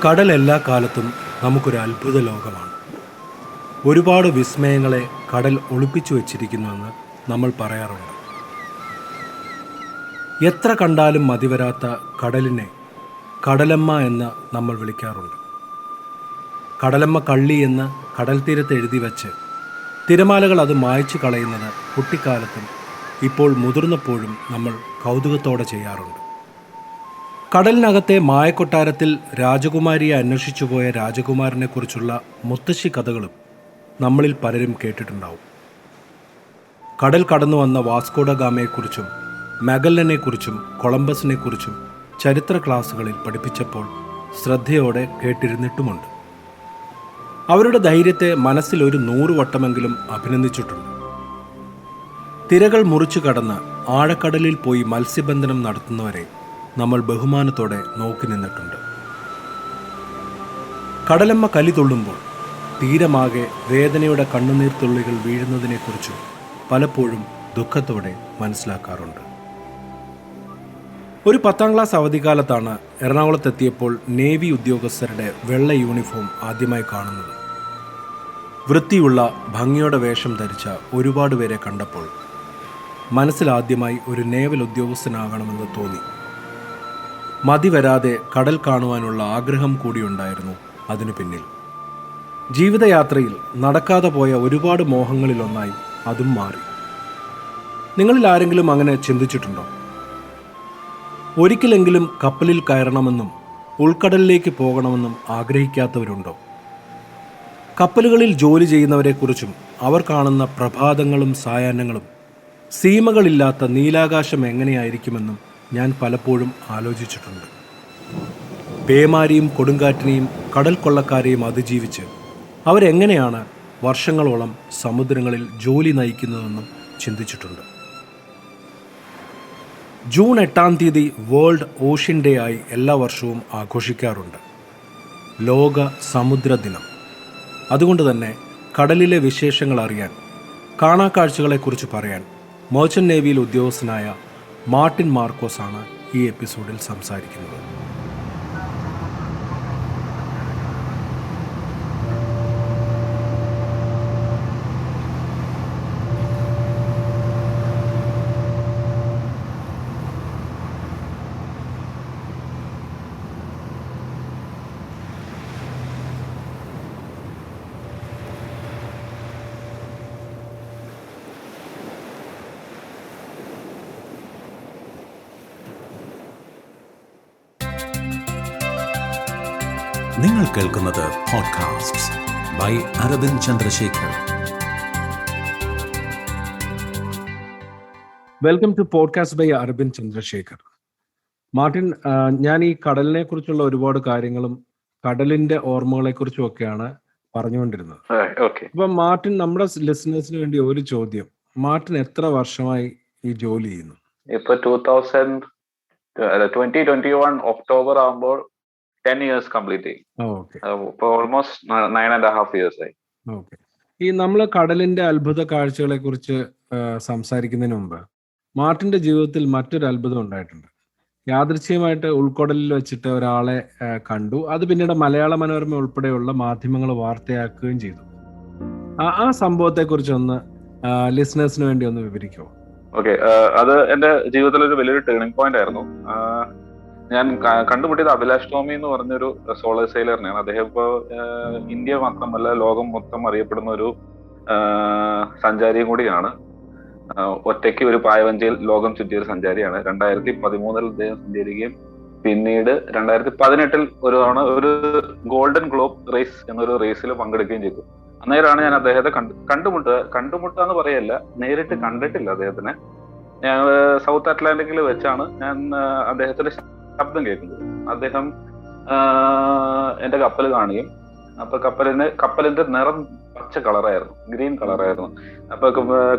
കടൽ എല്ലാ കാലത്തും നമുക്കൊരു അത്ഭുത ലോകമാണ്. ഒരുപാട് വിസ്മയങ്ങളെ കടൽ ഒളിപ്പിച്ചു വച്ചിരിക്കുന്നുവെന്ന് നമ്മൾ പറയാറുണ്ട്. എത്ര കണ്ടാലും മതിവരാത്ത കടലിനെ കടലമ്മ എന്ന് നമ്മൾ വിളിക്കാറുണ്ട്. കടലമ്മ കള്ളി എന്ന് കടൽ തീരത്ത് എഴുതി വച്ച് തിരമാലകൾ അത് മായ്ച്ചു കളയുന്നത് കുട്ടിക്കാലത്തും ഇപ്പോൾ മുതിർന്നപ്പോഴും നമ്മൾ കൗതുകത്തോടെ ചെയ്യാറുണ്ട്. കടലിനകത്തെ മായക്കൊട്ടാരത്തിൽ രാജകുമാരിയെ അന്വേഷിച്ചു പോയ രാജകുമാരനെക്കുറിച്ചുള്ള മുത്തശ്ശി കഥകളും നമ്മളിൽ പലരും കേട്ടിട്ടുണ്ടാവും. കടൽ കടന്നു വന്ന വാസ്കോഡ ഗാമയെക്കുറിച്ചും മഗല്ലനെക്കുറിച്ചും കൊളംബസിനെക്കുറിച്ചും ചരിത്ര ക്ലാസ്സുകളിൽ പഠിപ്പിച്ചപ്പോൾ ശ്രദ്ധയോടെ കേട്ടിരുന്നിട്ടുമുണ്ട്. അവരുടെ ധൈര്യത്തെ മനസ്സിൽ ഒരു 100 വട്ടമെങ്കിലും അഭിനന്ദിച്ചിട്ടുണ്ട്. തിരകൾ മുറിച്ചു കടന്ന് ആഴക്കടലിൽ പോയി മത്സ്യബന്ധനം നടത്തുന്നവരെ നമ്മൾ ബഹുമാനത്തോടെ നോക്കി നിന്നിട്ടുണ്ട്. കടലമ്മ കലി തുള്ളുമ്പോൾ തീരമാകെ വേദനയുടെ കണ്ണുനീർത്തുള്ളികൾ വീഴുന്നതിനെക്കുറിച്ചും പലപ്പോഴും ദുഃഖത്തോടെ മനസ്സിലാക്കാറുണ്ട്. ഒരു 10ാം ക്ലാസ് അവധിക്കാലത്താണ് എറണാകുളത്തെത്തിയപ്പോൾ നേവി ഉദ്യോഗസ്ഥരുടെ വെള്ള യൂണിഫോം ആദ്യമായി കാണുന്നത്. വൃത്തിയുള്ള ഭംഗിയോടെ വേഷം ധരിച്ച ഒരുപാട് പേരെ കണ്ടപ്പോൾ മനസ്സിലാദ്യമായി ഒരു നേവൽ ഉദ്യോഗസ്ഥനാകണമെന്ന് തോന്നി. മതി വരാതെ കടൽ കാണുവാനുള്ള ആഗ്രഹം കൂടിയുണ്ടായിരുന്നു അതിനു പിന്നിൽ. ജീവിതയാത്രയിൽ നടക്കാതെ പോയ ഒരുപാട് മോഹങ്ങളിലൊന്നായി അതും മാറി. നിങ്ങളിൽ ആരെങ്കിലും അങ്ങനെ ചിന്തിച്ചിട്ടുണ്ടോ? ഒരിക്കലെങ്കിലും കപ്പലിൽ കയറണമെന്നും ഉൾക്കടലിലേക്ക് പോകണമെന്നും ആഗ്രഹിക്കാത്തവരുണ്ടോ? കപ്പലുകളിൽ ജോലി ചെയ്യുന്നവരെക്കുറിച്ചും അവർ കാണുന്ന പ്രഭാതങ്ങളും സായാഹ്നങ്ങളും സീമകളില്ലാത്ത നീലാകാശം എങ്ങനെയായിരിക്കുമെന്നും ഞാൻ പലപ്പോഴും ആലോചിച്ചിട്ടുണ്ട്. പേമാരിയും കൊടുങ്കാറ്റിനെയും കടൽ കൊള്ളക്കാരെയും അതിജീവിച്ച് അവരെങ്ങനെയാണ് വർഷങ്ങളോളം സമുദ്രങ്ങളിൽ ജോലി നയിക്കുന്നതെന്നും ചിന്തിച്ചിട്ടുണ്ട്. ജൂൺ 8-ാം തീയതി വേൾഡ് ഓഷ്യൻ ഡേ ആയി എല്ലാ വർഷവും ആഘോഷിക്കാറുണ്ട്. ലോക സമുദ്ര ദിനം. അതുകൊണ്ട് തന്നെ കടലിലെ വിശേഷങ്ങൾ അറിയാൻ, കാണാക്കാഴ്ചകളെക്കുറിച്ച് പറയാൻ മെർച്ചൻ്റ് നേവിയിൽ ഉദ്യോഗസ്ഥനായ മാർട്ടിൻ മാർക്കോസ് ആണ് ഈ എപ്പിസോഡിൽ സംസാരിക്കുന്നത്. നിങ്ങൾ കേൾക്കുന്നത് podcast by Aravind Chandrasekhar. Welcome to podcast by Aravind Chandrasekhar. Martin, ഞാൻ ഈ കടലിനെ കുറിച്ചുള്ള ഒരുപാട് കാര്യങ്ങളും കടലിന്റെ ഓർമ്മകളെ കുറിച്ചും ഒക്കെയാണ് പറഞ്ഞുകൊണ്ടിരുന്നത്. അപ്പൊ മാർട്ടിൻ, നമ്മുടെ ലിസണേഴ്സിന് വേണ്ടി ഒരു ചോദ്യം. മാർട്ടിൻ എത്ര വർഷമായി ഈ ജോലി ചെയ്യുന്നു? ഇപ്പൊ 2021 ഒക്ടോബർ ആകുമ്പോൾ 10 years കംപ്ലീറ്റ് ചെയ്യും. ഇപ്പൊ ഓൾമോസ്റ്റ് 9.5 years ആയി. ഓക്കെ. ഈ നമ്മൾ കടലിന്റെ അത്ഭുത കാഴ്ചകളെ കുറിച്ച് സംസാരിക്കുന്നതിന് മുമ്പ് മാർട്ടിന്റെ ജീവിതത്തിൽ മറ്റൊരു അത്ഭുതം ഉണ്ടായിട്ടുണ്ട്. യാദൃച്ഛികമായിട്ട് ഉൾക്കടലിൽ വെച്ചിട്ട് ഒരാളെ കണ്ടു. അത് പിന്നീട് മലയാള മനോരമ ഉൾപ്പെടെയുള്ള മാധ്യമങ്ങൾ വാർത്തയാക്കുകയും ചെയ്തു. ആ സംഭവത്തെ കുറിച്ചൊന്ന് ലിസണേഴ്സിന് വേണ്ടി ഒന്ന് വിവരിക്കുമോ? ഓക്കെ, അത് എന്റെ ജീവിതത്തിൽ ഒരു വലിയൊരു ടേണിംഗ് പോയിന്റ് ആയിരുന്നു. ഞാൻ കണ്ടുമുട്ടിയത് അഭിലാഷ് ടോമി എന്ന് പറഞ്ഞൊരു സോളർ സെയിലറിനെയാണ്. അദ്ദേഹം ഇപ്പോൾ ഇന്ത്യ മാത്രമല്ല ലോകം മൊത്തം അറിയപ്പെടുന്ന ഒരു സഞ്ചാരിയും കൂടിയാണ്. ഒറ്റയ്ക്ക് ഒരു പായവഞ്ചിയിൽ ലോകം ചുറ്റിയൊരു സഞ്ചാരിയാണ്. 2013 അദ്ദേഹം സഞ്ചരിക്കുകയും പിന്നീട് 2018 ഒരു തവണ ഒരു ഗോൾഡൻ ഗ്ലോബ് റേസ് എന്നൊരു റേസിൽ പങ്കെടുക്കുകയും ചെയ്തു. അന്നേരമാണ് ഞാൻ അദ്ദേഹത്തെ കണ്ടുമുട്ടുക എന്ന് പറയല്ല, നേരിട്ട് കണ്ടിട്ടില്ല അദ്ദേഹത്തിനെ. ഞാൻ സൗത്ത് അറ്റ്ലാന്റിക്കിൽ വെച്ചാണ് ഞാൻ അദ്ദേഹത്തിന്റെ ശബ്ദം കേൾക്കുന്നത്. അദ്ദേഹം എന്റെ കപ്പൽ കാണുകയും, അപ്പൊ കപ്പലിന്റെ നിറം പച്ച കളറായിരുന്നു, ഗ്രീൻ കളറായിരുന്നു. അപ്പൊ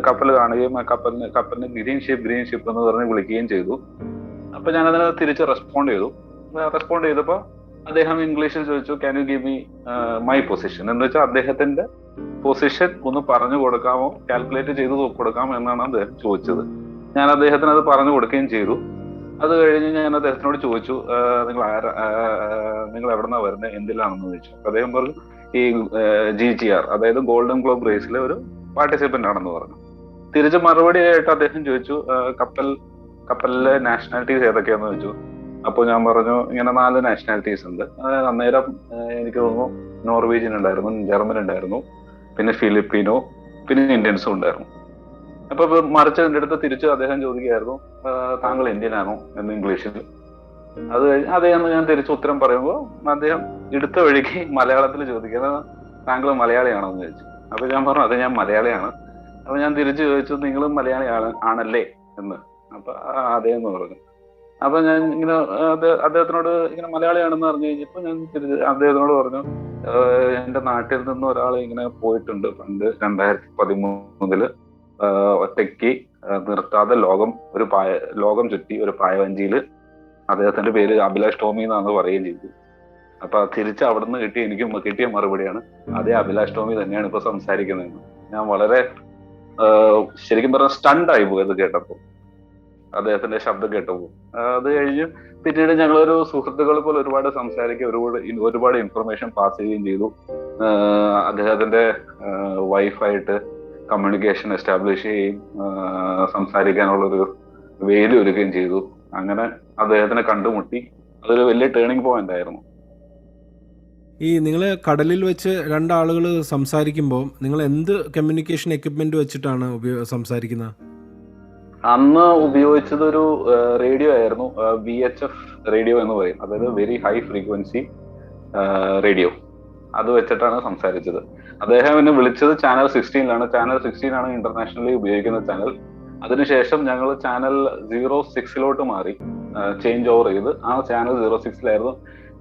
കപ്പൽ കാണുകയും കപ്പലിന് ഗ്രീൻ ഷിപ്പ് എന്ന് പറഞ്ഞ് വിളിക്കുകയും ചെയ്തു. അപ്പൊ ഞാൻ അതിന് തിരിച്ച് റെസ്പോണ്ട് ചെയ്തപ്പോ അദ്ദേഹം ഇംഗ്ലീഷിൽ ചോദിച്ചു, can you give me my position എന്ന് വെച്ചാൽ അദ്ദേഹത്തിന്റെ പൊസിഷൻ ഒന്ന് പറഞ്ഞു കൊടുക്കാമോ, കാൽക്കുലേറ്റ് ചെയ്ത് കൊടുക്കാമോ എന്നാണ് അദ്ദേഹം ചോദിച്ചത്. ഞാൻ അദ്ദേഹത്തിന് അത് പറഞ്ഞു കൊടുക്കുകയും ചെയ്തു. അത് കഴിഞ്ഞ് ഞാൻ അദ്ദേഹത്തിനോട് ചോദിച്ചു, നിങ്ങൾ എവിടെന്നാ വരുന്നത്, എന്തിലാണെന്ന് ചോദിച്ചു. അദ്ദേഹം പറഞ്ഞു ഈ GGR, അതായത് ഗോൾഡൻ ഗ്ലോബ് റേസിലെ ഒരു പാർട്ടിസിപ്പന്റ് ആണെന്ന് പറഞ്ഞു. തിരിച്ച് മറുപടി ആയിട്ട് അദ്ദേഹം ചോദിച്ചു, കപ്പലിലെ നാഷണാലിറ്റീസ് ഏതൊക്കെയാന്ന് ചോദിച്ചു. അപ്പോൾ ഞാൻ പറഞ്ഞു ഇങ്ങനെ 4 നാഷണാലിറ്റീസ് ഉണ്ട്. അന്നേരം എനിക്ക് തോന്നുന്നു നോർവീജിയൻ ഉണ്ടായിരുന്നു, ജർമ്മൻ ഉണ്ടായിരുന്നു, പിന്നെ ഫിലിപ്പീനോ, പിന്നെ ഇന്ത്യൻസും ഉണ്ടായിരുന്നു. അപ്പൊ മറിച്ച് എൻ്റെ അടുത്ത് തിരിച്ച് അദ്ദേഹം ചോദിക്കുകയായിരുന്നു, താങ്കൾ ഇന്ത്യൻ ആണോ എന്ന് ഇംഗ്ലീഷിൽ. അത് കഴിഞ്ഞ് അദ്ദേഹം ഞാൻ തിരിച്ച് ഉത്തരം പറയുമ്പോൾ അദ്ദേഹം എടുത്ത വഴിക്ക് മലയാളത്തിൽ ചോദിക്കുന്നത് താങ്കൾ മലയാളിയാണോ എന്ന് ചോദിച്ചു. അപ്പൊ ഞാൻ പറഞ്ഞു അതെ, ഞാൻ മലയാളിയാണ്. അപ്പൊ ഞാൻ തിരിച്ചു ചോദിച്ചു നിങ്ങളും മലയാളി ആണല്ലേ എന്ന്. അപ്പൊ അതെ എന്ന് പറഞ്ഞു. അപ്പൊ ഞാൻ ഇങ്ങനെ അദ്ദേഹത്തിനോട് ഇങ്ങനെ മലയാളിയാണെന്ന് പറഞ്ഞു കഴിഞ്ഞപ്പോ ഞാൻ തിരിച്ച് അദ്ദേഹത്തിനോട് പറഞ്ഞു, എന്റെ നാട്ടിൽ നിന്ന് ഒരാൾ ഇങ്ങനെ പോയിട്ടുണ്ട് പണ്ട് 2013 ഒറ്റയ്ക്ക് നിർത്താതെ ലോകം ചുറ്റി ഒരു പായവഞ്ചിയില്. അദ്ദേഹത്തിന്റെ പേര് അഭിലാഷ് ടോമി എന്നാണ് പറയുകയും ചെയ്തു. അപ്പൊ തിരിച്ച് അവിടുന്ന് കിട്ടിയ മറുപടിയാണ് അതേ അഭിലാഷ് ടോമി തന്നെയാണ് ഇപ്പൊ സംസാരിക്കുന്നതെന്ന്. ഞാൻ വളരെ ശരിക്കും പറഞ്ഞ സ്റ്റണ്ടായി പോയി അത് കേട്ടപ്പോ, അദ്ദേഹത്തിന്റെ ശബ്ദം കേട്ടപ്പോ. അത് കഴിഞ്ഞ് പിന്നീട് ഞങ്ങളൊരു സുഹൃത്തുക്കളെ പോലെ ഒരുപാട് സംസാരിക്കുകയും ഒരുപാട് ഇൻഫർമേഷൻ പാസ് ചെയ്യുകയും ചെയ്തു. അദ്ദേഹത്തിന്റെ വൈഫായിട്ട് കമ്മ്യൂണിക്കേഷൻ എസ്റ്റാബ്ലിഷ് ചെയ്യുകയും സംസാരിക്കാനുള്ളൊരു വേദി ഒരുക്കുകയും ചെയ്തു. അങ്ങനെ അദ്ദേഹത്തിനെ കണ്ടുമുട്ടി. അതൊരു വലിയ ടേണിംഗ് പോയിന്റ് ആയിരുന്നു. ഈ നിങ്ങൾ കടലിൽ വെച്ച് രണ്ടാളുകൾ സംസാരിക്കുമ്പോൾ നിങ്ങൾ എന്ത് കമ്മ്യൂണിക്കേഷൻ എക്യുപ്മെന്റ് വെച്ചിട്ടാണ് സംസാരിക്കുന്നത്? അന്ന് ഉപയോഗിച്ചത് ഒരു റേഡിയോ ആയിരുന്നു, VHF റേഡിയോ എന്ന് പറയും, അതായത് വെരി ഹൈ ഫ്രീക്വൻസി റേഡിയോ. അത് വെച്ചിട്ടാണ് സംസാരിച്ചത്. അദ്ദേഹം എന്നെ വിളിച്ചത് ചാനൽ 16 ചാനൽ 16 ഇന്റർനാഷണലി ഉപയോഗിക്കുന്ന ചാനൽ. അതിനുശേഷം ഞങ്ങൾ ചാനൽ 06 മാറി, ചേഞ്ച് ഓവർ ചെയ്ത് ആ ചാനൽ 06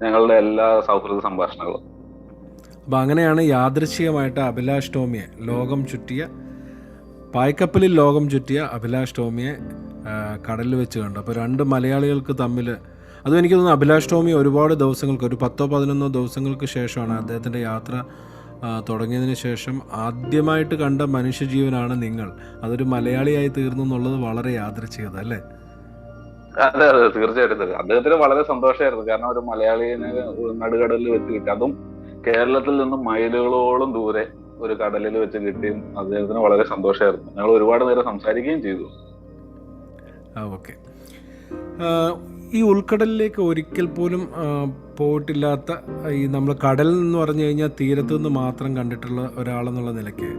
ഞങ്ങളുടെ എല്ലാ സൗഹൃദ സംഭാഷണങ്ങളും. അപ്പം അങ്ങനെയാണ് യാദൃശ്ചികമായിട്ട് അഭിലാഷ് ടോമിയെ പായ്ക്കപ്പലിൽ ലോകം ചുറ്റിയ അഭിലാഷ് ടോമിയെ കടലിൽ വെച്ച് കണ്ടു. അപ്പോൾ 2 മലയാളികൾക്ക് തമ്മിൽ, അതും എനിക്ക് തോന്നുന്നു അഭിലാഷ് ടോമി ഒരുപാട് ദിവസങ്ങൾക്ക്, ഒരു 10-11 ദിവസങ്ങൾക്ക് ശേഷമാണ് അദ്ദേഹത്തിൻ്റെ യാത്ര തുടങ്ങിയതിന് ശേഷം ആദ്യമായിട്ട് കണ്ട മനുഷ്യജീവനാണ് നിങ്ങൾ. അതൊരു മലയാളിയായി തീർന്നു എന്നുള്ളത് വളരെ യാദൃച്ഛികത അല്ലേ? അതെ, തീർച്ചയായിട്ടും. അദ്ദേഹത്തിന് വളരെ സന്തോഷമായിരുന്നു. കാരണം ഒരു മലയാളിയെ നടുകടലിൽ വെച്ച് കിട്ടി, അതും കേരളത്തിൽ നിന്നും മൈലുകളോളം ദൂരെ ഒരു കടലിൽ വെച്ച് കിട്ടിയും അദ്ദേഹത്തിന് വളരെ സന്തോഷമായിരുന്നു. ഞങ്ങൾ ഒരുപാട് നേരം സംസാരിക്കുകയും ചെയ്തു. ഓക്കെ. ഈ ഉൾക്കടലിലേക്ക് ഒരിക്കൽ പോലും പോയിട്ടില്ലാത്ത, ഈ നമ്മൾ കടൽ എന്ന് പറഞ്ഞു കഴിഞ്ഞാൽ തീരത്തു നിന്ന് മാത്രം കണ്ടിട്ടുള്ള ഒരാളെന്നുള്ള നിലയ്ക്ക്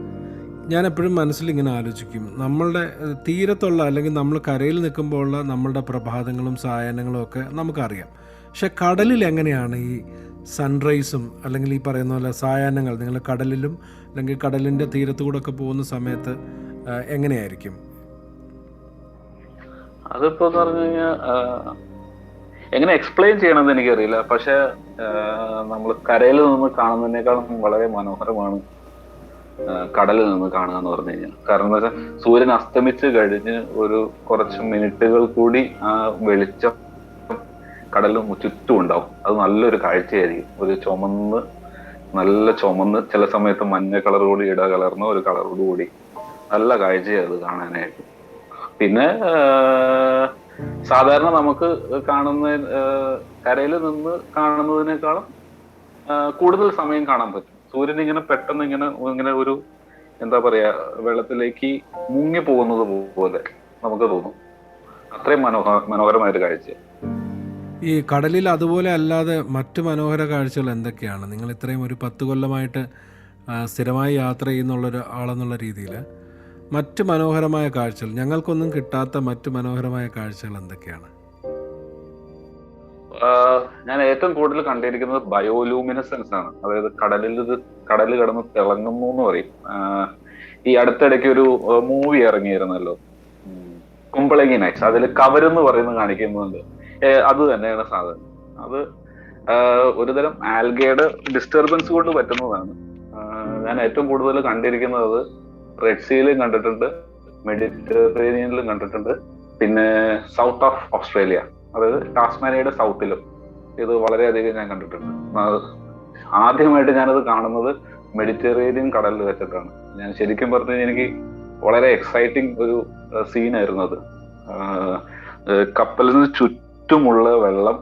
ഞാൻ എപ്പോഴും മനസ്സിൽ ഇങ്ങനെ ആലോചിക്കും, നമ്മളുടെ തീരത്തുള്ള അല്ലെങ്കിൽ നമ്മൾ കരയിൽ നിൽക്കുമ്പോൾ ഉള്ള നമ്മളുടെ പ്രഭാതങ്ങളും സായാഹ്നങ്ങളും ഒക്കെ നമുക്കറിയാം. പക്ഷെ കടലിൽ എങ്ങനെയാണ് ഈ സൺറൈസും അല്ലെങ്കിൽ ഈ പറയുന്ന പോലെ സായാഹ്നങ്ങൾ നിങ്ങൾ കടലിലും അല്ലെങ്കിൽ കടലിൻ്റെ തീരത്തുകൂടെ ഒക്കെ പോകുന്ന സമയത്ത് എങ്ങനെയായിരിക്കും? അതിപ്പോ പറഞ്ഞു കഴിഞ്ഞാൽ എങ്ങനെ എക്സ്പ്ലെയിൻ ചെയ്യണമെന്ന് എനിക്കറിയില്ല. പക്ഷെ നമ്മൾ കരയിൽ നിന്ന് കാണുന്നതിനേക്കാളും വളരെ മനോഹരമാണ് കടലിൽ നിന്ന് കാണുക എന്ന് പറഞ്ഞു കഴിഞ്ഞാൽ. കാരണം എന്താ വെച്ചാൽ സൂര്യൻ അസ്തമിച്ച് കഴിഞ്ഞ് ഒരു കുറച്ച് മിനിറ്റുകൾ കൂടി ആ വെളിച്ചം കടലും ചുറ്റും ഉണ്ടാവും. അത് നല്ലൊരു കാഴ്ചയായിരിക്കും. ഒരു നല്ല ചുമന്ന് ചില സമയത്ത് മഞ്ഞ കളറോട് കലർന്ന ഒരു കളറോട് കൂടി നല്ല കാഴ്ചയാണ് അത് കാണാനായിട്ട്. പിന്നെ സാധാരണ നമുക്ക് കരയിൽ നിന്ന് കാണുന്നതിനേക്കാളും കൂടുതൽ സമയം കാണാൻ പറ്റും. സൂര്യൻ ഇങ്ങനെ പെട്ടെന്ന് ഇങ്ങനെ ഒരു എന്താ പറയാ വെള്ളത്തിലേക്ക് മുങ്ങി പോകുന്നത് പോലെ നമുക്ക് തോന്നും. അത്രയും മനോഹരമായൊരു കാഴ്ച. ഈ കടലിൽ അതുപോലെ അല്ലാതെ മറ്റു മനോഹര കാഴ്ചകൾ എന്തൊക്കെയാണ്? നിങ്ങൾ ഇത്രയും ഒരു 10 കൊല്ലമായിട്ട് സ്ഥിരമായി യാത്ര ചെയ്യുന്നുള്ളൊരു ആളെന്നുള്ള രീതിയിൽ മറ്റ് മനോഹരമായ കാഴ്ചകൾ, ഞങ്ങൾക്കൊന്നും കിട്ടാത്ത മറ്റ് മനോഹരമായ കാഴ്ചകൾ എന്തൊക്കെയാണ്? ഞാൻ ഏറ്റവും കൂടുതൽ കണ്ടിരിക്കുന്നത് ബയോലൂമിനസൻസ് ആണ്. അതായത് കടല് കിടന്ന് തിളങ്ങുന്നു എന്ന് പറയും. ഈ അടുത്തിടയ്ക്ക് ഒരു മൂവി ഇറങ്ങിയിരുന്നല്ലോ, കുമ്പളങ്ങി നൈറ്റ്സ്. അതിൽ കവരെന്ന് പറയുന്നത് കാണിക്കുന്നുണ്ട്. അത് തന്നെയാണ് സാധനം. അത് ഒരുതരം ആൽഗയുടെ ഡിസ്റ്റർബൻസ് കൊണ്ട് പറ്റുന്നതാണ്. ഞാൻ ഏറ്റവും കൂടുതൽ കണ്ടിരിക്കുന്നത് റെഡ് സീയിലും കണ്ടിട്ടുണ്ട്, മെഡിറ്ററേനിയനിലും കണ്ടിട്ടുണ്ട്, പിന്നെ സൗത്ത് ഓഫ് ഓസ്ട്രേലിയ, അതായത് ടാസ്മാനിയയുടെ സൗത്തിലും ഇത് വളരെയധികം ഞാൻ കണ്ടിട്ടുണ്ട്. ആദ്യമായിട്ട് ഞാനത് കാണുന്നത് മെഡിറ്ററേനിയൻ കടലിൽ വെച്ചിട്ടാണ്. ഞാൻ ശരിക്കും പറഞ്ഞു കഴിഞ്ഞാൽ എനിക്ക് വളരെ എക്സൈറ്റിംഗ് ഒരു സീനായിരുന്നു അത്. കപ്പലിന് ചുറ്റുമുള്ള വെള്ളം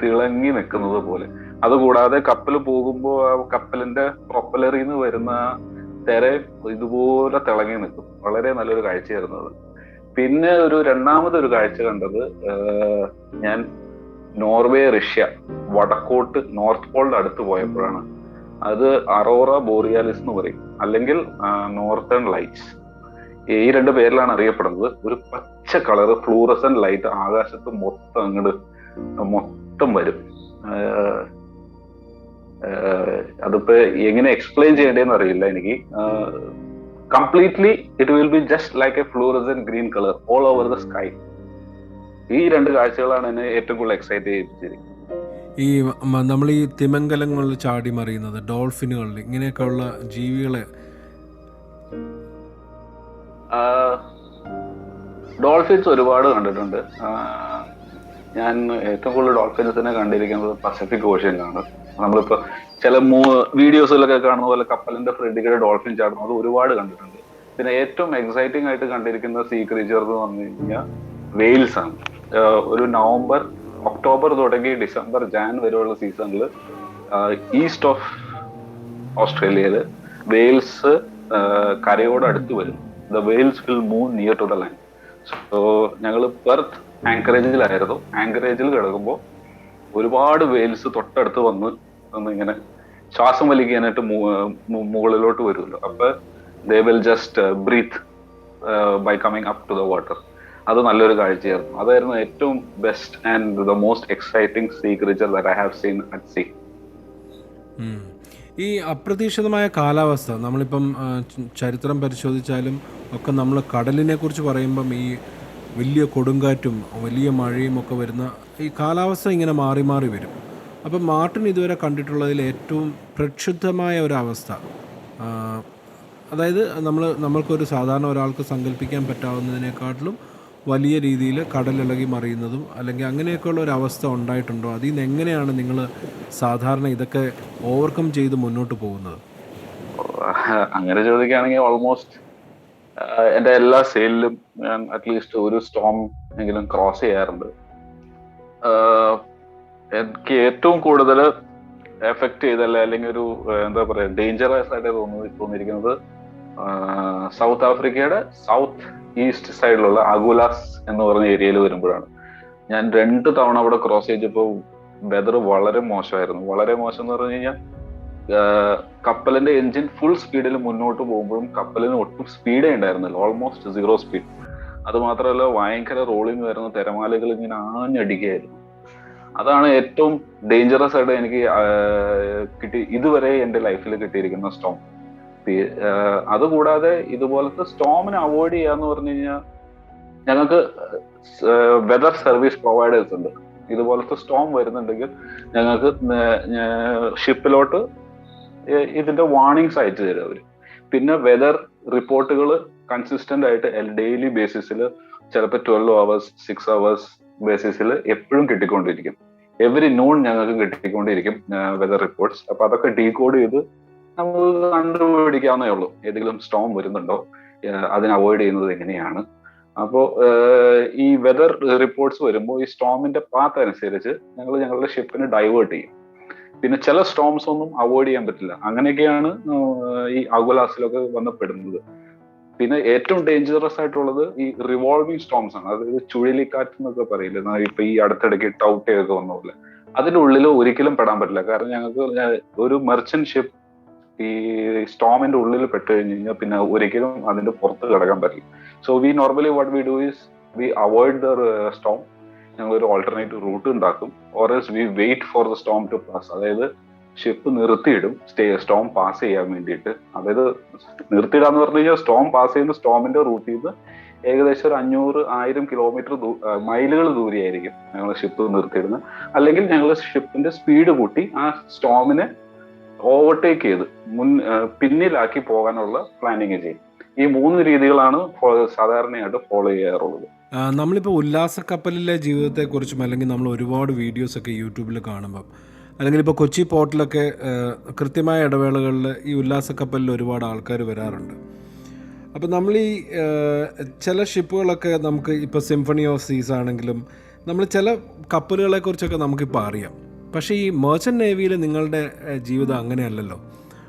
തിളങ്ങി നിൽക്കുന്നത് പോലെ. അതുകൂടാതെ കപ്പൽ പോകുമ്പോൾ ആ കപ്പലിന്റെ പ്രൊപ്പലറിൽ നിന്ന് വരുന്ന തിര ഇതുപോലെ തിളങ്ങി നിൽക്കും. വളരെ നല്ലൊരു കാഴ്ചയായിരുന്നു അത്. പിന്നെ രണ്ടാമതൊരു കാഴ്ച കണ്ടത്, ഞാൻ നോർവേ, റഷ്യ വടക്കോട്ട് നോർത്ത് പോളിന്റെ അടുത്ത് പോയപ്പോഴാണ്. അത് അറോറ ബോറിയാലിസ് എന്ന് പറയും, അല്ലെങ്കിൽ നോർത്തേൺ ലൈറ്റ്സ്. ഈ രണ്ട് പേരിലാണ് അറിയപ്പെടുന്നത്. ഒരു പച്ച കളറ് ഫ്ലൂറസൻ ലൈറ്റ് ആകാശത്ത് മൊത്തം വരും. അതിപ്പോ എങ്ങനെ എക്സ്പ്ലെയിൻ ചെയ്യേണ്ടതെന്ന് അറിയില്ല എനിക്ക്. Completely it will be just like A fluorescent green colour all over the sky. ഈ രണ്ട് കാഴ്ചകളാണ് എന്നെ ഏറ്റവും കൂടുതൽ എക്സൈറ്റ് ചെയ്യിപ്പിച്ചിരിക്കുന്നത്. ഈ നമ്മൾ ഈ തിമിംഗലങ്ങളിൽ ചാടി മറിയുന്നത്, ഡോൾഫിനുകളിൽ, ഇങ്ങനെയൊക്കെ ഉള്ള ജീവികളെ ഡോൾഫിൻസ് ഒരുപാട് കണ്ടിട്ടുണ്ട്. ഞാൻ ഏറ്റവും കൂടുതൽ ഡോൾഫിൻസിനെ കണ്ടിരിക്കുന്നത് പസഫിക് ഓഷ്യനിലാണ്. നമ്മളിപ്പോ ചില വീഡിയോസിലൊക്കെ കാണുന്ന പോലെ കപ്പലിന്റെ ഫ്രണ്ടിൽ ഡോൾഫിൻ ചാടുന്നത് ഒരുപാട് കണ്ടിട്ടുണ്ട്. പിന്നെ ഏറ്റവും എക്സൈറ്റിംഗ് ആയിട്ട് കണ്ടിരിക്കുന്ന സീ ക്രീച്ചർ എന്ന് പറഞ്ഞു കഴിഞ്ഞാൽ വെയിൽസ് ആണ്. ഒക്ടോബർ തുടങ്ങി ഡിസംബർ, ജാൻ വരെയുള്ള സീസണിൽ ഈസ്റ്റ് ഓഫ് ഓസ്ട്രേലിയയില് വെയിൽസ് കരയോട് അടുത്ത് വരും. The whales will move near to the land. So ഞങ്ങൾ പെർത്ത് ആങ്കറേജിലായിരുന്നു. ആങ്കറേജിൽ കിടക്കുമ്പോൾ ഒരുപാട് വെയിൽസ് തൊട്ടടുത്ത് വന്ന് ഇങ്ങനെ ശ്വാസം വലിക്കാനായിട്ട് മുകളിലോട്ട് വരുമല്ലോ. അപ്പൊ they will just breathe by coming up to the water. അത് നല്ലൊരു കാഴ്ചയായിരുന്നു. അതായിരുന്നു ഏറ്റവും best and the most exciting sea creature that I have seen at sea. ഈ അപ്രതീക്ഷിതമായ കാലാവസ്ഥ, നമ്മളിപ്പം ചരിത്രം പരിശോധിച്ചാലും ഒക്കെ നമ്മൾ കടലിനെ കുറിച്ച് പറയുമ്പം ഈ വലിയ കൊടുങ്കാറ്റും വലിയ മഴയും ഒക്കെ വരുന്ന ഈ കാലാവസ്ഥ ഇങ്ങനെ മാറി മാറി വരും. അപ്പം മാർട്ടിൻ ഇതുവരെ കണ്ടിട്ടുള്ളതിൽ ഏറ്റവും പ്രക്ഷുബ്ധമായ ഒരവസ്ഥ, അതായത് നമ്മൾക്കൊരു സാധാരണ ഒരാൾക്ക് സങ്കല്പിക്കാൻ പറ്റാവുന്നതിനേക്കാട്ടിലും വലിയ രീതിയിൽ കടലിളകി മറിയുന്നതും അല്ലെങ്കിൽ അങ്ങനെയൊക്കെയുള്ള ഒരു അവസ്ഥ ഉണ്ടായിട്ടുണ്ടോ? അതിൽ നിന്ന് എങ്ങനെയാണ് നിങ്ങൾ സാധാരണ ഇതൊക്കെ ഓവർകം ചെയ്ത് മുന്നോട്ട് പോകുന്നത്? അങ്ങനെ ചോദിക്കുകയാണെങ്കിൽ ഓൾമോസ്റ്റ് എൻ്റെ എല്ലാ സെയിലിലും ഞാൻ അറ്റ്ലീസ്റ്റ് ഒരു സ്റ്റോം എങ്കിലും ക്രോസ് ചെയ്യാറുണ്ട്. എനിക്ക് ഏറ്റവും കൂടുതൽ എഫക്ട് ചെയ്തല്ലേ, അല്ലെങ്കിൽ എന്താ പറയുക, ഡേഞ്ചറസ് ആയിട്ട് തോന്നിയിരിക്കുന്നത് സൗത്ത് ആഫ്രിക്കയുടെ സൗത്ത് ഈസ്റ്റ് സൈഡിലുള്ള അഗുലാസ് എന്ന് പറഞ്ഞ ഏരിയയിൽ വരുമ്പോഴാണ്. ഞാൻ 2 തവണ അവിടെ ക്രോസ് ചെയ്തപ്പോൾ വെതർ വളരെ മോശമായിരുന്നു. വളരെ മോശം എന്ന് പറഞ്ഞു കഴിഞ്ഞാൽ കപ്പലിന്റെ എഞ്ചിൻ ഫുൾ സ്പീഡിൽ മുന്നോട്ട് പോകുമ്പോഴും കപ്പലിന് ഒട്ടും സ്പീഡേ ഉണ്ടായിരുന്നില്ല, ഓൾമോസ്റ്റ് 0 സ്പീഡ്. അത് മാത്രമല്ല ഭയങ്കര റോളിങ് വരുന്ന തിരമാലകൾ ഇങ്ങനെ ആഞ്ഞടിക്കുകയായിരുന്നു. അതാണ് ഏറ്റവും ഡേഞ്ചറസ് ആയിട്ട് എനിക്ക് ഇതുവരെ എൻ്റെ ലൈഫിൽ കിട്ടിയിരിക്കുന്ന സ്റ്റോം. അതുകൂടാതെ ഇതുപോലത്തെ സ്റ്റോമിനെ അവോയ്ഡ് ചെയ്യാന്ന് പറഞ്ഞു കഴിഞ്ഞാൽ ഞങ്ങൾക്ക് വെതർ സർവീസ് പ്രൊവൈഡേഴ്സ് ഉണ്ട്. ഇതുപോലത്തെ സ്റ്റോം വരുന്നുണ്ടെങ്കിൽ ഞങ്ങൾക്ക് ഷിപ്പിലോട്ട് ഇതിന്റെ വാർണിംഗ്സ് അയച്ചു തരും അവര്. പിന്നെ വെതർ റിപ്പോർട്ടുകൾ കൺസിസ്റ്റന്റ് ആയിട്ട് ഡെയിലി ബേസിസിൽ, ചിലപ്പോൾ 12 hours 6 hours ബേസിസിൽ എപ്പോഴും കിട്ടിക്കൊണ്ടിരിക്കും. എവറി നൂൺ ഞങ്ങൾക്ക് കിട്ടിക്കൊണ്ടിരിക്കും വെതർ റിപ്പോർട്ട്സ്. അപ്പൊ അതൊക്കെ ഡീകോഡ് ചെയ്ത് നമുക്ക് കണ്ടുപിടിക്കാവുന്നേ ഉള്ളൂ ഏതെങ്കിലും സ്റ്റോം വരുന്നുണ്ടോ, അതിനെ അവോയ്ഡ് ചെയ്യുന്നത് എങ്ങനെയാണ്. അപ്പോൾ ഈ വെതർ റിപ്പോർട്ട്സ് വരുമ്പോൾ ഈ സ്റ്റോമിന്റെ പാത്ത് അനുസരിച്ച് ഞങ്ങളുടെ ഷിപ്പിനെ ഡൈവേർട്ട് ചെയ്യും. പിന്നെ ചില സ്റ്റോംസ് ഒന്നും അവോയ്ഡ് ചെയ്യാൻ പറ്റില്ല. അങ്ങനെയൊക്കെയാണ് ഈ അഗുലാസിലൊക്കെ വന്നപ്പെടുന്നത്. പിന്നെ ഏറ്റവും ഡേഞ്ചറസ് ആയിട്ടുള്ളത് ഈ റിവോൾവിംഗ് സ്റ്റോംസ് ആണ്. അതായത് ചുഴലിക്കാറ്റ് എന്നൊക്കെ പറയില്ല, ഇപ്പൊ ഈ അടുത്തിടയ്ക്ക് ടൗട്ടയൊക്കെ വന്ന പോലെ. അതിന്റെ ഉള്ളിൽ ഒരിക്കലും പെടാൻ പറ്റില്ല. കാരണം ഞങ്ങൾക്ക് ഒരു മെർച്ചന്റ് ഷിപ്പ് ഈ സ്റ്റോമിന്റെ ഉള്ളിൽ പെട്ട് കഴിഞ്ഞ് കഴിഞ്ഞാൽ പിന്നെ ഒരിക്കലും അതിന്റെ പുറത്ത് കിടക്കാൻ പറ്റില്ല. So we normally what we do is we avoid the storm. ഞങ്ങൾ ഒരു ഓൾട്ടർനേറ്റീവ് റൂട്ട് ഉണ്ടാക്കും, or else we wait for the storm to pass. അതായത് ഷിപ്പ് നിർത്തിയിടും സ്റ്റോം പാസ് ചെയ്യാൻ വേണ്ടിയിട്ട്. അതായത് നിർത്തിയിടാന്ന് പറഞ്ഞു കഴിഞ്ഞാൽ സ്റ്റോം പാസ് ചെയ്യുന്ന സ്റ്റോമിന്റെ റൂട്ടിൽ നിന്ന് ഏകദേശം ഒരു 500-1000 കിലോമീറ്റർ മൈലുകൾ ദൂരെയായിരിക്കും ഞങ്ങൾ ഷിപ്പ് നിർത്തിയിടുന്നത്. അല്ലെങ്കിൽ ഞങ്ങൾ ഷിപ്പിന്റെ സ്പീഡ് കൂട്ടി ആ സ്റ്റോമിനെ ഓവർടേക്ക് ചെയ്ത് പിന്നിലാക്കി പോകാനുള്ള പ്ലാനിങ് ചെയ്യും. ഈ 3 രീതികളാണ് സാധാരണയായിട്ട് ഫോളോ ചെയ്യാറുള്ളത്. നമ്മളിപ്പോൾ ഉല്ലാസക്കപ്പലിലെ ജീവിതത്തെക്കുറിച്ചും അല്ലെങ്കിൽ നമ്മൾ ഒരുപാട് വീഡിയോസൊക്കെ യൂട്യൂബിൽ കാണുമ്പം, അല്ലെങ്കിൽ ഇപ്പോൾ കൊച്ചി പോർട്ടിലൊക്കെ കൃത്യമായ ഇടവേളകളിൽ ഈ ഉല്ലാസക്കപ്പലിൽ ഒരുപാട് ആൾക്കാർ വരാറുണ്ട്. അപ്പോൾ നമ്മൾ ഈ ചില ഷിപ്പുകളൊക്കെ നമുക്ക് ഇപ്പോൾ സിംഫണി ഓഫ് സീസ് ആണെങ്കിലും നമ്മൾ ചില കപ്പലുകളെക്കുറിച്ചൊക്കെ നമുക്കിപ്പോൾ അറിയാം. പക്ഷേ ഈ മെർച്ചൻ്റ് നേവിയിൽ നിങ്ങളുടെ ജീവിതം അങ്ങനെയല്ലല്ലോ.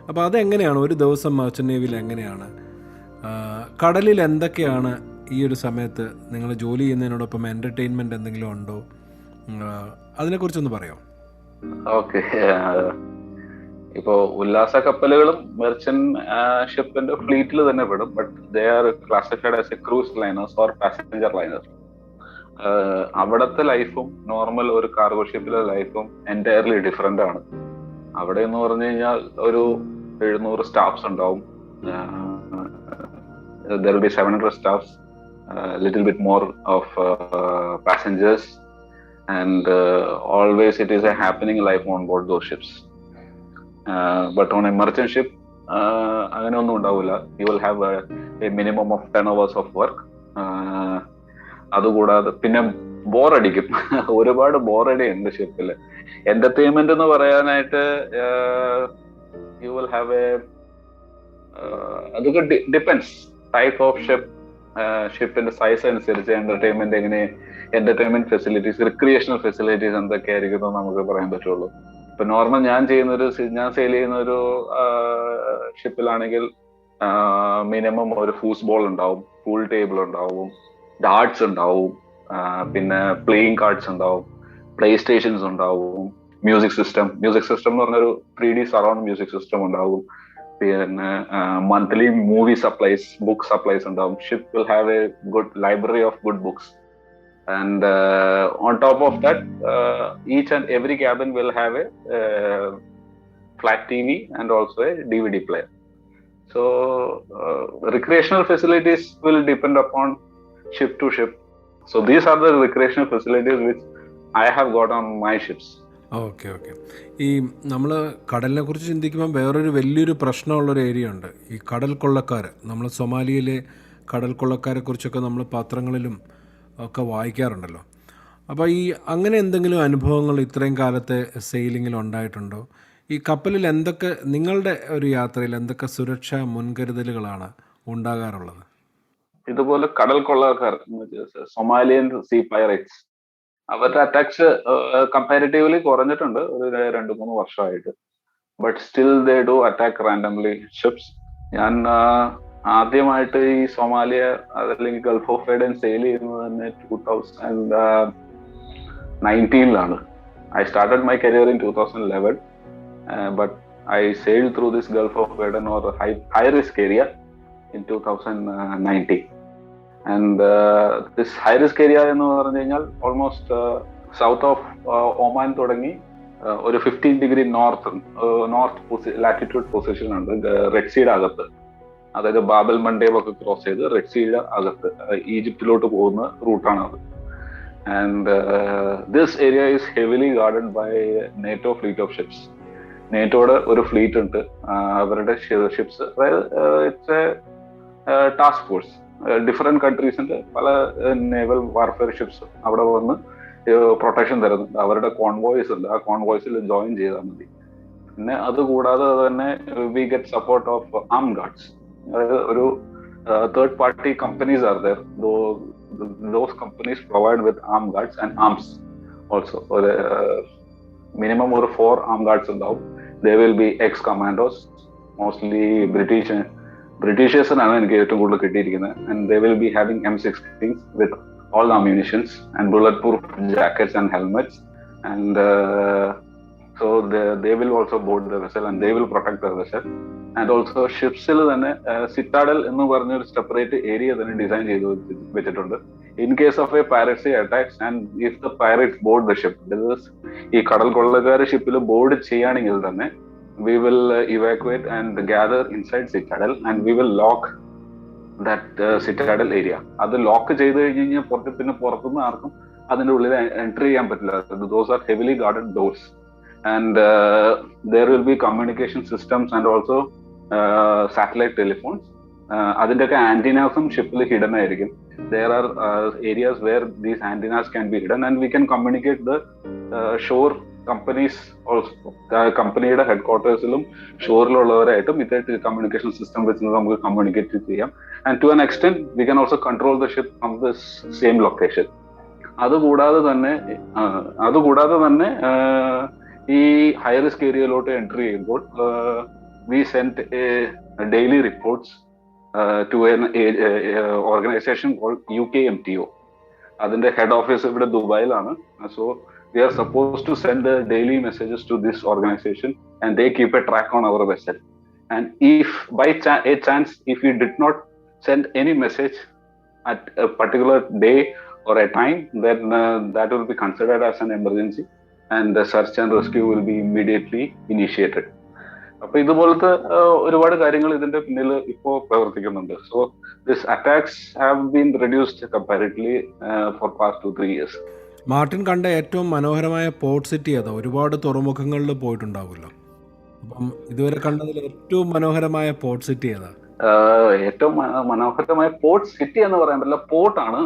അപ്പോൾ അതെങ്ങനെയാണ് ഒരു ദിവസം മെർച്ചൻ്റ് നേവിയിൽ എങ്ങനെയാണ്, കടലിൽ എന്തൊക്കെയാണ് ഈ ഒരു സമയത്ത് നിങ്ങൾ ജോലി ചെയ്യുന്നതിനോടൊപ്പം എൻ്റർടൈൻമെൻറ്റ് എന്തെങ്കിലും ഉണ്ടോ, അതിനെക്കുറിച്ചൊന്ന് പറയാമോ? ഓക്കെ, ഇപ്പോ ഉല്ലാസ കപ്പലുകളും മെർച്ചന്റ് ഷിപ്പിന്റെ ഫ്ലീറ്റിൽ തന്നെ പെടും. But they are classified as a cruise liners or passenger liners. അവിടുത്തെ ലൈഫും നോർമൽ ഒരു കാർഗോ ഷിപ്പിലെ ലൈഫും എൻറ്റയർലി ഡിഫറെന്റ് ആണ്. അവിടെ എന്ന് പറഞ്ഞു കഴിഞ്ഞാൽ ഒരു 700 സ്റ്റാഫ്സ് ഉണ്ടാവും. there will be 700 staffs, little bit more of passengers, and always it is a happening life on board those ships. But on a merchant ship അങ്ങനെ ഒന്നും ഉണ്ടാവില്ല. You will have a minimum of 10 hours of work. അതുകൂടാതെ പിന്നെ ബോറടിക്കും. ഒരുപാട് ബോറടി ഉണ്ട് ഷിപ്പില്. Entertainment എന്ന് പറയാനായിട്ട് you will have a, അതൊക്കെ ഡിപ്പെൻഡ്സ് ടൈപ്പ് ഓഫ് ഷിപ്പ്. ഷിപ്പിന്റെ സൈസ് അനുസരിച്ച് എന്റർടൈൻമെന്റ് ഫെസിലിറ്റീസ്, റിക്രിയേഷണൽ ഫെസിലിറ്റീസ് എന്തൊക്കെയായിരിക്കും നമുക്ക് പറയാൻ പറ്റുള്ളൂ. ഇപ്പൊ നോർമൽ ഞാൻ സെയിൽ ചെയ്യുന്ന ഒരു ഷിപ്പിലാണെങ്കിൽ മിനിമം ഒരു ഫൂസ്ബോൾ ഉണ്ടാവും, പൂൾ ടേബിൾ ഉണ്ടാവും, ഡാർട്സ് ഉണ്ടാവും, പിന്നെ പ്ലേയിങ് കാർഡ്സ് ഉണ്ടാവും, പ്ലേ സ്റ്റേഷൻസ് ഉണ്ടാവും, മ്യൂസിക് സിസ്റ്റം എന്ന് പറഞ്ഞൊരു 3D സറൗണ്ട് മ്യൂസിക് സിസ്റ്റം ഉണ്ടാവും. പിന്നെ monthly movie supplies, book supplies ഉണ്ടാവും. Ship will have a good library of good books. And on top of that, each and every cabin will have a flat TV and also a DVD player. So recreational facilities will depend upon ship to ship. So these are the recreational facilities which I have got on my ships. Okay. ഈ നമ്മൾ കടലിനെ കുറിച്ച് ചിന്തിക്കുമ്പോൾ വേറൊരു വലിയൊരു പ്രശ്നമുള്ളൊരു area ഉണ്ട്, ഈ കടൽ കൊള്ളക്കാർ. നമ്മൾ സൊമാലിയയിലെ കടൽ കൊള്ളക്കാരെ കുറിച്ചൊക്കെ നമ്മൾ പത്രങ്ങളിലും ഒക്കെ വായിക്കാറുണ്ടല്ലോ. അപ്പോൾ ഈ അങ്ങനെ എന്തെങ്കിലും അനുഭവങ്ങൾ ഇത്രയും കാലത്തെ സെയിലിങ്ങിൽ ഉണ്ടായിട്ടുണ്ടോ? ഈ കപ്പലിൽ എന്തൊക്കെ, നിങ്ങളുടെ ഒരു യാത്രയിൽ എന്തൊക്കെ സുരക്ഷാ മുൻകരുതലുകളാണ് ഉണ്ടാകാറുള്ളത്? ഇതുപോലെ കടൽ കൊള്ളക്കാർ, സൊമാലിയൻ സീ പൈറേറ്റ്സ്, അവരുടെ അറ്റാക്സ് കമ്പാരിറ്റീവ്ലി കുറഞ്ഞിട്ടുണ്ട് ഒരു 2-3 വർഷമായിട്ട്. But still they do attack randomly ships. ഞാൻ ആദ്യമായിട്ട് ഈ സൊമാലിയ അതല്ലെങ്കിൽ ഗൾഫ് ഓഫ് ഏഡൻ സെയിൽ ചെയ്യുന്നത് തന്നെ 2019 I started my career in 2011, but I sailed through this Gulf of Aden or high risk area in 2019. And this high risk area എന്ന് പറഞ്ഞു കഴിഞ്ഞാൽ almost south of Oman തുടങ്ങി ഒരു 15 degree north latitude position ഉണ്ട് red സീയുടെ അകത്ത്. അതായത് ബാബൽ മണ്ടേബ് ഒക്കെ cross ചെയ്ത് റെഡ് സീയുടെ അകത്ത് ഈജിപ്തിലോട്ട് പോകുന്ന റൂട്ടാണ് അത്. And this area is heavily guarded by NATO fleet of ships. നേറ്റോയുടെ ഒരു ഫ്ലീറ്റ് ഉണ്ട്, അവരുടെ ഷിപ്സ്. അതായത് it's a task force. Different കൺട്രീസിന്റെ പല നേവൽ വാർഫെയർ ഷിപ്സ് അവിടെ വന്ന് പ്രൊട്ടക്ഷൻ തരുന്നുണ്ട്. അവരുടെ കോൺവോയ്സ് ഉണ്ട്, ആ കോൺവോയ്സിൽ ജോയിൻ ചെയ്താൽ മതി. പിന്നെ അതുകൂടാതെ തന്നെ we get support of arm guards. അതായത് ഒരു third party companies are there. Those companies provide with arm guards and arms also. ഒരു മിനിമം ഒരു 4 ആം ഗാർഡ്സ് ഉണ്ടാവും. They will be ex commandos, mostly ബ്രിട്ടീഷേഴ്സിനാണ് എനിക്ക് ഏറ്റവും കൂടുതൽ കിട്ടിയിരിക്കുന്നത്. And they will be having M16s with all the ammunitions and bulletproof jackets and helmets, and so they will also board the vessel and they will protect the vessel. And also shipsil തന്നെ citadel എന്ന് പറഞ്ഞ ഒരു separate area തന്നെ design ചെയ്ത് വെച്ചിട്ടുണ്ട്. In case of a piracy attacks and if the pirates board the ship, ഈ കടൽ കൊള്ളക്കാര് ഷിപ്പിൽ ബോർഡ് ചെയ്യുകയാണെങ്കിൽ തന്നെ we will evacuate and gather inside citadel and we will lock that citadel area. അത് lock ചെയ്ത് കഴിഞ്ഞാൽ പിന്നെ പുറത്തുനിന്ന് ആർക്കും അതിന്റെ ഉള്ളിൽ എൻട്രി ചെയ്യാൻ പറ്റില്ല. Those are heavily guarded doors, and there will be communication systems and also satellite telephones. അതിന്റെയൊക്കെ ആന്റിനാസും ഷിപ്പിൽ ഹിഡൻ ആയിരിക്കും. There are areas where these antennas can be hidden and we can communicate the shore companies കമ്പനിയുടെ ഹെഡ്ക്വാർട്ടേഴ്സിലും ഷോറിലുള്ളവരായിട്ടും ഇത്തരത്തിൽ communication system വെച്ച് നമുക്ക് communicate ചെയ്യാം. And to an extent we can also control the ship from the same location. അതുകൂടാതെ തന്നെ ഈ high risk ഏരിയയിലോട്ട് entry ചെയ്യുമ്പോൾ we send daily reports to an organisation called UKMTO. അതിന്റെ ഹെഡ് ഓഫീസ് ഇവിടെ ദുബായിലാണ്. So we are supposed to send the daily messages to this organization and they keep a track on our vessel. And if by a chance if we did not send any message at a particular day or a time, then that will be considered as an emergency and the search and rescue will be immediately initiated. അപ്പൊ ഇതുപോലത്തെ ഒരുപാട് കാര്യങ്ങൾ ഇതിന്റെ പിന്നിൽ ഇപ്പോ പ്രവർത്തിക്കുന്നുണ്ട്. So this attacks have been reduced comparatively for past 2-3 years. Martin കണ്ട ഏറ്റവും മനോഹരമായ പോർട്ട് സിറ്റി ഏതാ? ഒരുപാട് തുറമുഖങ്ങളിൽ പോയിട്ടുണ്ടാവുമല്ലോ. അപ്പം ഇതുവരെ കണ്ടതിൽ ഏറ്റവും മനോഹരമായ പോർട്ട് സിറ്റി ഏതാ? ഏറ്റവും മനോഹരമായ പോർട്ട് സിറ്റി എന്ന് പറയാൻ പറ്റില്ല, പോർട്ടാണ്.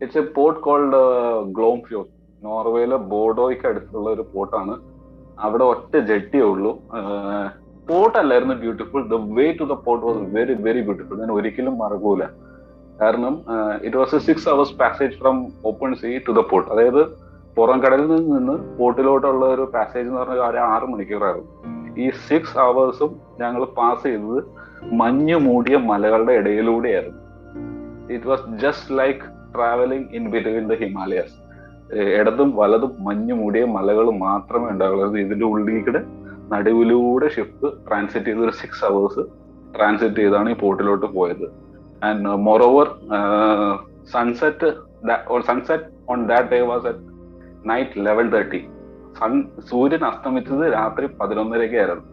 It's a port called Glomfjord. നോർവേയിലെ ബോർഡോയ്ക്ക് അടുത്തുള്ള ഒരു പോർട്ടാണ്. അവിടെ ഒറ്റ ജെട്ടിയേ ഉള്ളൂ. പോർട്ട് അല്ലായിരുന്നു beautiful, the way to the port was very very beautiful. ഞാൻ ഒരിക്കലും മറക്കൂല. കാരണം it was a 6 hours passage from open sea to the port. അതായത് പുറം കടലിൽ നിന്ന് പോർട്ടിലോട്ടുള്ള ഒരു പാസേജ് എന്ന് പറഞ്ഞാൽ 6 മണിക്കൂറായിരുന്നു. ഈ 6 hours ഞങ്ങൾ പാസ് ചെയ്തത് മഞ്ഞു മൂടിയ മലകളുടെ ഇടയിലൂടെയായിരുന്നു. It was just like travelling in between the Himalayas. ഇടതും വലതും മഞ്ഞു മൂടിയ മലകൾ മാത്രമേ ഉണ്ടാവുള്ളൂ. ഇതിന്റെ ഉള്ളിൽ നടുവിലൂടെ ഷിപ്പ് ട്രാൻസിറ്റ് ചെയ്ത് ഒരു 6 hours ട്രാൻസിറ്റ് ചെയ്താണ് ഈ പോർട്ടിലോട്ട് പോയത്. And moreover, sunset on that day was at night 11:30. സൂര്യൻ അസ്തമിച്ചത് രാത്രി 11:30 ആയിരുന്നു.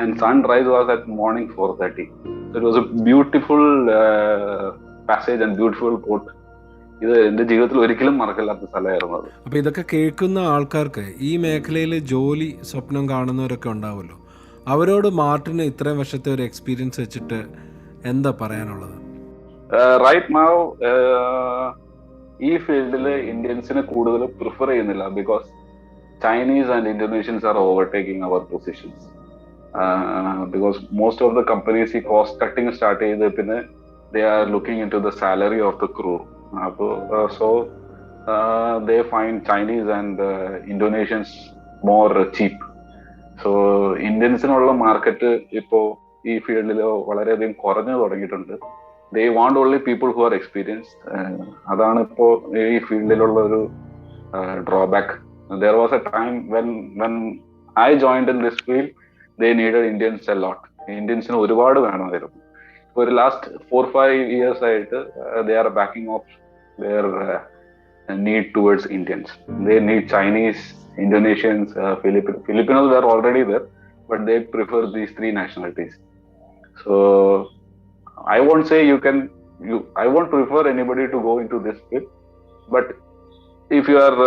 And sunrise was at morning 4:30. So it was a beautiful passage and beautiful port. ഇത് എന്റെ ജീവിതത്തിൽ ഒരിക്കലും മറക്കില്ലാത്ത സ്ഥലമായിരുന്നു അത്. അപ്പൊ ഇതൊക്കെ കേൾക്കുന്ന ആൾക്കാർക്ക് ഈ മേഖലയിൽ ജോലി സ്വപ്നം കാണുന്നവരൊക്കെ ഉണ്ടാവുമല്ലോ. അവരോട് മാർട്ടിന് ഇത്രയും വർഷത്തെ ഒരു എക്സ്പീരിയൻസ് വെച്ചിട്ട് എന്താ പറയാനുള്ളത്? റൈറ്റ് നൗ ഈ ഫീൽഡില് ഇന്ത്യൻസിനെ കൂടുതൽ പ്രിഫർ ചെയ്യുന്നില്ല. Because Chinese and Indonesians are overtaking our positions. Because most of the companies ഈ കോസ്റ്റ് കട്ടിങ് സ്റ്റാർട്ട് ചെയ്ത് പിന്നെ they are looking in to the salary of the crew. അപ്പോൾ so they find Chinese and Indonesians more cheap. So ഇന്ത്യൻസിനുള്ള market ഇപ്പോ ഈ ഫീൽഡിൽ വളരെയധികം കുറഞ്ഞു തുടങ്ങിയിട്ടുണ്ട്. They want only people who are experienced. അതാണ് ഇപ്പോ ഈ ഫീൽഡിലുള്ള ഒരു drawback. There was a time when I joined in this field, they needed Indians a lot. Indians ഒരുപാട് വേണമായിരുന്നു. For the last 4-5 years ആയിട്ട് they are backing off their need towards Indians. They need Chinese, Indonesians, Filipinos were already there, but they prefer these 3 nationalities. So I won't say I won't prefer anybody to go into this field, but if you are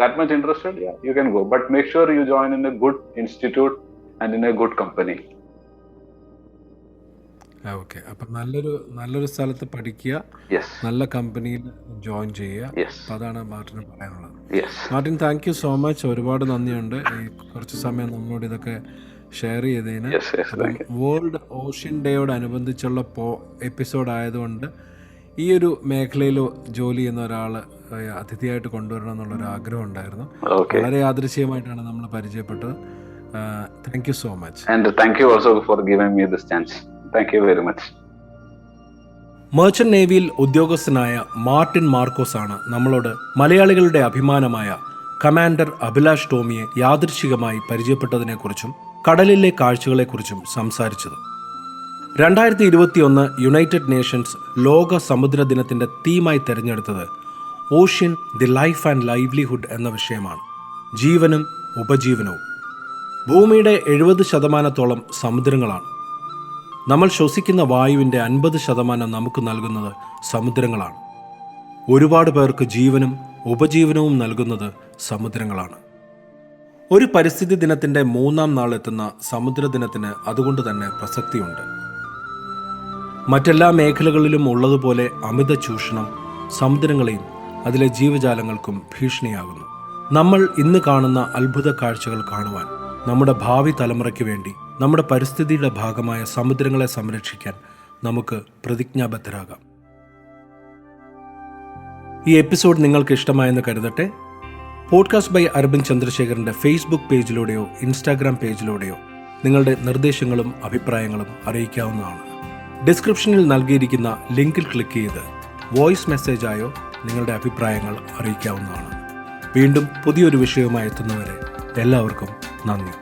that much interested, yeah, you can go. But make sure you join in a good institute and in a good company. Okay. അപ്പം നല്ലൊരു സ്ഥലത്ത് പഠിക്കുക, നല്ല കമ്പനിയിൽ join ചെയ്യുക. അപ്പം അതാണ് മാർട്ടിന് പറയാനുള്ളത്. Martin, thank you so much. ഒരുപാട് നന്ദിയുണ്ട് ഈ കുറച്ച് സമയം നമ്മളോട് ഇതൊക്കെ ഷെയർ ചെയ്തതിന്. വേൾഡ് ഓഷ്യൻ ഡേയോടനുബന്ധിച്ചുള്ള എപ്പിസോഡ് ആയതുകൊണ്ട് ഈ ഒരു മേഖലയിൽ ജോലി ചെയ്യുന്ന ഒരാൾ അതിഥിയായിട്ട് കൊണ്ടുവരണം എന്നുള്ളൊരു ആഗ്രഹം ഉണ്ടായിരുന്നു. വളരെ യാദൃശ്ചികമായിട്ടാണ് നമ്മൾ പരിചയപ്പെട്ടത്. Thank you so much. Thank you also for giving me this chance. Thank you very much. Merchant നേവിയിൽ ഉദ്യോഗസ്ഥനായ മാർട്ടിൻ മാർക്കോസ് ആണ് നമ്മളോട് മലയാളികളുടെ അഭിമാനമായ കമാൻഡർ അഭിലാഷ് ടോമിയെ യാദൃശ്ചികമായി പരിചയപ്പെട്ടതിനെക്കുറിച്ചും കടലിലെ കാഴ്ചകളെക്കുറിച്ചും സംസാരിച്ചത്. 2021 യുണൈറ്റഡ് നേഷൻസ് ലോക സമുദ്ര ദിനത്തിൻ്റെ തീമായി തിരഞ്ഞെടുത്തത് ocean the life and livelihood എന്ന വിഷയമാണ്. ജീവനും ഉപജീവനവും. ഭൂമിയുടെ 70% സമുദ്രങ്ങളാണ്. നമ്മൾ ശ്വസിക്കുന്ന വായുവിൻ്റെ 50% നമുക്ക് നൽകുന്നത് സമുദ്രങ്ങളാണ്. ഒരുപാട് പേർക്ക് ജീവനും ഉപജീവനവും നൽകുന്നത് സമുദ്രങ്ങളാണ്. ഒരു പരിസ്ഥിതി ദിനത്തിൻ്റെ 3-ാം നാളെത്തുന്ന സമുദ്ര ദിനത്തിന് അതുകൊണ്ട് തന്നെ പ്രസക്തിയുണ്ട്. മറ്റെല്ലാ മേഖലകളിലും ഉള്ളതുപോലെ അമിത ചൂഷണം സമുദ്രങ്ങളെയും അതിലെ ജീവജാലങ്ങൾക്കും ഭീഷണിയാകുന്നു. നമ്മൾ ഇന്ന് കാണുന്ന അത്ഭുത കാഴ്ചകൾ കാണുവാൻ നമ്മുടെ ഭാവി തലമുറയ്ക്ക് വേണ്ടി നമ്മുടെ പരിസ്ഥിതിയുടെ ഭാഗമായ സമുദ്രങ്ങളെ സംരക്ഷിക്കാൻ നമുക്ക് പ്രതിജ്ഞാബദ്ധരാകാം. ഈ എപ്പിസോഡ് നിങ്ങൾക്ക് ഇഷ്ടമായെന്ന് കരുതട്ടെ. പോഡ്കാസ്റ്റ് ബൈ അരവിന്ദ് ചന്ദ്രശേഖറിൻ്റെ ഫേസ്ബുക്ക് പേജിലൂടെയോ ഇൻസ്റ്റാഗ്രാം പേജിലൂടെയോ നിങ്ങളുടെ നിർദ്ദേശങ്ങളും അഭിപ്രായങ്ങളും അറിയിക്കാവുന്നതാണ്. ഡിസ്ക്രിപ്ഷനിൽ നൽകിയിരിക്കുന്ന ലിങ്കിൽ ക്ലിക്ക് ചെയ്ത് വോയിസ് മെസ്സേജായോ നിങ്ങളുടെ അഭിപ്രായങ്ങൾ അറിയിക്കാവുന്നതാണ്. വീണ്ടും പുതിയൊരു വിഷയവുമായി എത്തുന്നവരെ എല്ലാവർക്കും നന്ദി.